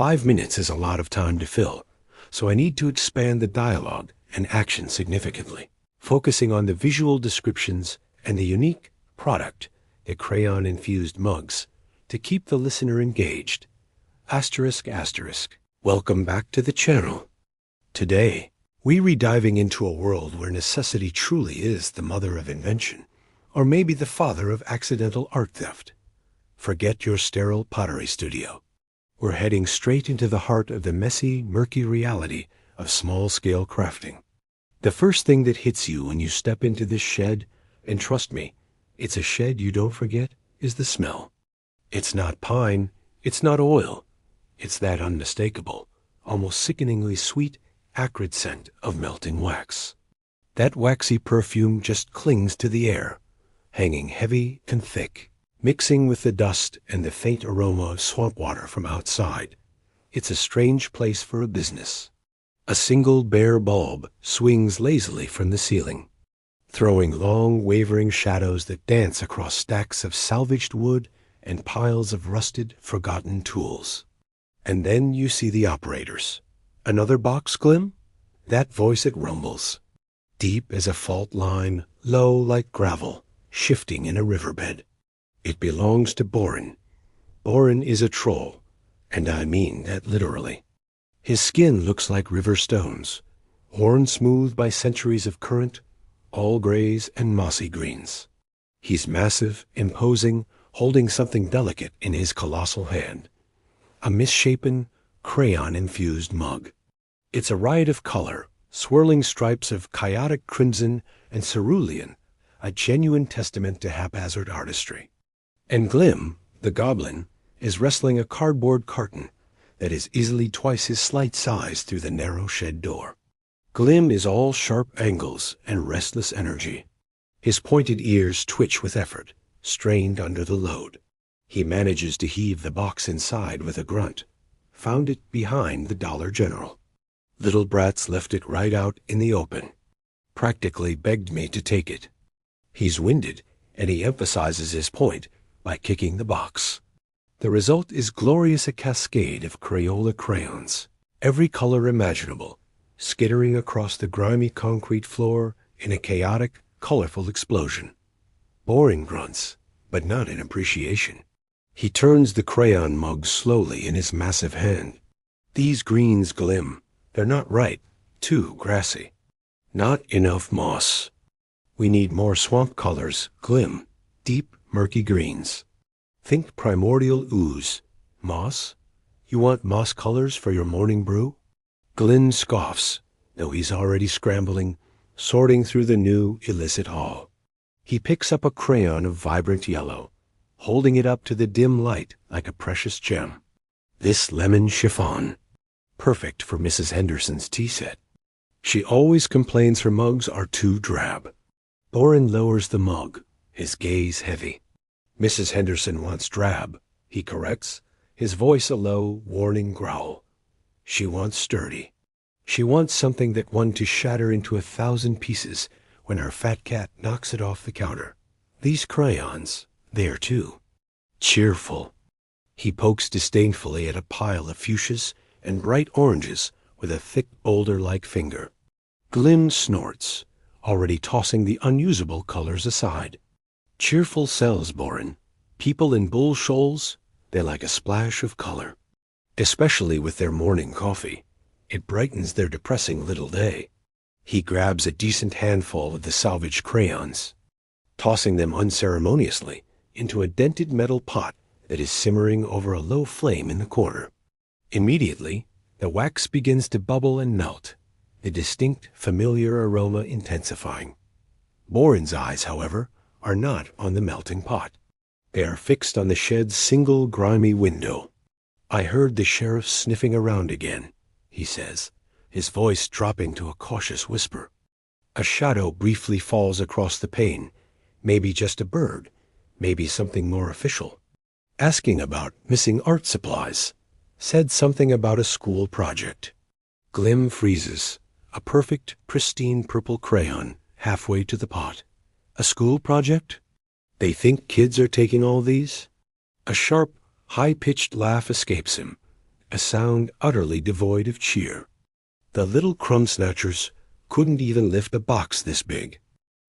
5 minutes is a lot of time to fill, so I need to expand the dialogue and action significantly, focusing on the visual descriptions and the unique product, the crayon-infused mugs, to keep the listener engaged. Asterisk, asterisk. Welcome back to the channel. Today, we're diving into a world where necessity truly is the mother of invention, or maybe the father of accidental art theft. Forget your sterile pottery studio. We're heading straight into the heart of the messy, murky reality of small-scale crafting. The first thing that hits you when you step into this shed, and trust me, it's a shed you don't forget, is the smell. It's not pine, it's not oil. It's that unmistakable, almost sickeningly sweet, acrid scent of melting wax. That waxy perfume just clings to the air, hanging heavy and thick, mixing with the dust and the faint aroma of swamp water from outside. It's a strange place for a business. A single bare bulb swings lazily from the ceiling, throwing long, wavering shadows that dance across stacks of salvaged wood and piles of rusted, forgotten tools. And then you see the operators. Another box glim? That voice it rumbles, deep as a fault line, low like gravel, shifting in a riverbed. It belongs to Borin. Borin is a troll, and I mean that literally. His skin looks like river stones, worn smooth by centuries of current, all grays and mossy greens. He's massive, imposing, holding something delicate in his colossal hand. A misshapen, crayon-infused mug. It's a riot of color, swirling stripes of chaotic crimson and cerulean, a genuine testament to haphazard artistry. And Glim, the goblin, is wrestling a cardboard carton that is easily twice his slight size through the narrow shed door. Glim is all sharp angles and restless energy. His pointed ears twitch with effort, strained under the load. He manages to heave the box inside with a grunt. Found it behind the Dollar General. Little brats left it right out in the open. Practically begged me to take it. He's winded, and he emphasizes his point by kicking the box. The result is glorious, a cascade of Crayola crayons, every color imaginable, skittering across the grimy concrete floor in a chaotic, colorful explosion. Boring grunts, but not in appreciation. He turns the crayon mug slowly in his massive hand. These greens Glim. They're not right, too grassy. Not enough moss. We need more swamp colors, Glim, deep, murky greens. Think primordial ooze. Moss? You want moss colors for your morning brew? Glim scoffs, though he's already scrambling, sorting through the new, illicit haul. He picks up a crayon of vibrant yellow, holding it up to the dim light like a precious gem. This lemon chiffon. Perfect for Mrs. Henderson's tea set. She always complains her mugs are too drab. Borin lowers the mug, his gaze heavy. Mrs. Henderson wants drab, he corrects, his voice a low, warning growl. She wants sturdy. She wants something that wants to shatter into 1,000 pieces when her fat cat knocks it off the counter. These crayons, there too. Cheerful. He pokes disdainfully at a pile of fuchsias and bright oranges with a thick boulder-like finger. Glim snorts, already tossing the unusable colors aside. Cheerful sells, Borin. People in bull shoals, they like a splash of color. Especially with their morning coffee. It brightens their depressing little day. He grabs a decent handful of the salvaged crayons, tossing them unceremoniously into a dented metal pot that is simmering over a low flame in the corner. Immediately, the wax begins to bubble and melt, the distinct, familiar aroma intensifying. Borin's eyes, however, are not on the melting pot. They are fixed on the shed's single grimy window. I heard the sheriff sniffing around again, he says, his voice dropping to a cautious whisper. A shadow briefly falls across the pane, maybe just a bird, maybe something more official. Asking about missing art supplies. Said something about a school project. Glim freezes, a perfect, pristine purple crayon halfway to the pot. A school project? They think kids are taking all these? A sharp, high-pitched laugh escapes him, a sound utterly devoid of cheer. The little crumb snatchers couldn't even lift a box this big.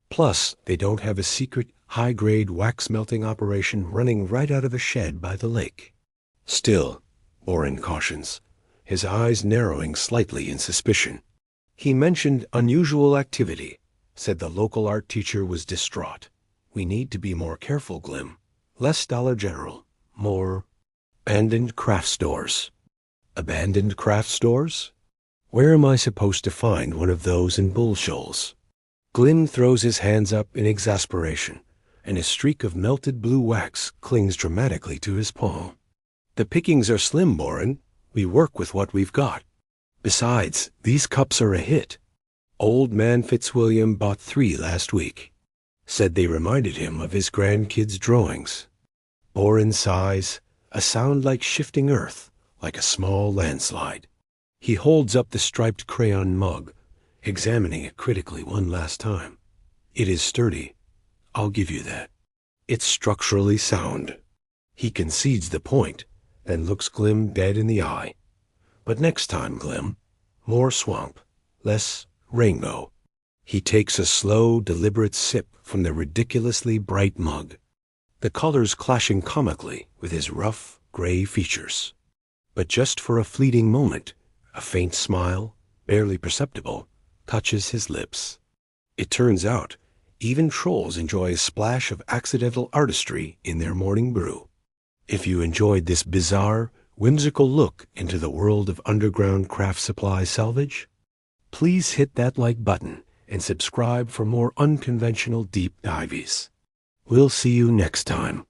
Plus, they don't have a secret, high-grade wax-melting operation running right out of a shed by the lake. Still, Oren cautions, his eyes narrowing slightly in suspicion. He mentioned unusual activity, said the local art teacher was distraught. We need to be more careful, Glim. Less Dollar General, more abandoned craft stores. Abandoned craft stores? Where am I supposed to find one of those in Bull Shoals? Glim throws his hands up in exasperation, and a streak of melted blue wax clings dramatically to his palm. The pickings are slim, Boren. We work with what we've got. Besides, these cups are a hit. Old man Fitzwilliam bought 3 last week. Said they reminded him of his grandkids' drawings. Boren sighs, a sound like shifting earth, like a small landslide. He holds up the striped crayon mug, examining it critically one last time. It is sturdy. I'll give you that. It's structurally sound. He concedes the point, then looks Glim dead in the eye. But next time, Glim, more swamp, less rainbow. He takes a slow, deliberate sip from the ridiculously bright mug, the colors clashing comically with his rough, gray features. But just for a fleeting moment, a faint smile, barely perceptible, touches his lips. It turns out, even trolls enjoy a splash of accidental artistry in their morning brew. If you enjoyed this bizarre, whimsical look into the world of underground craft supply salvage, please hit that like button and subscribe for more unconventional deep dives. We'll see you next time.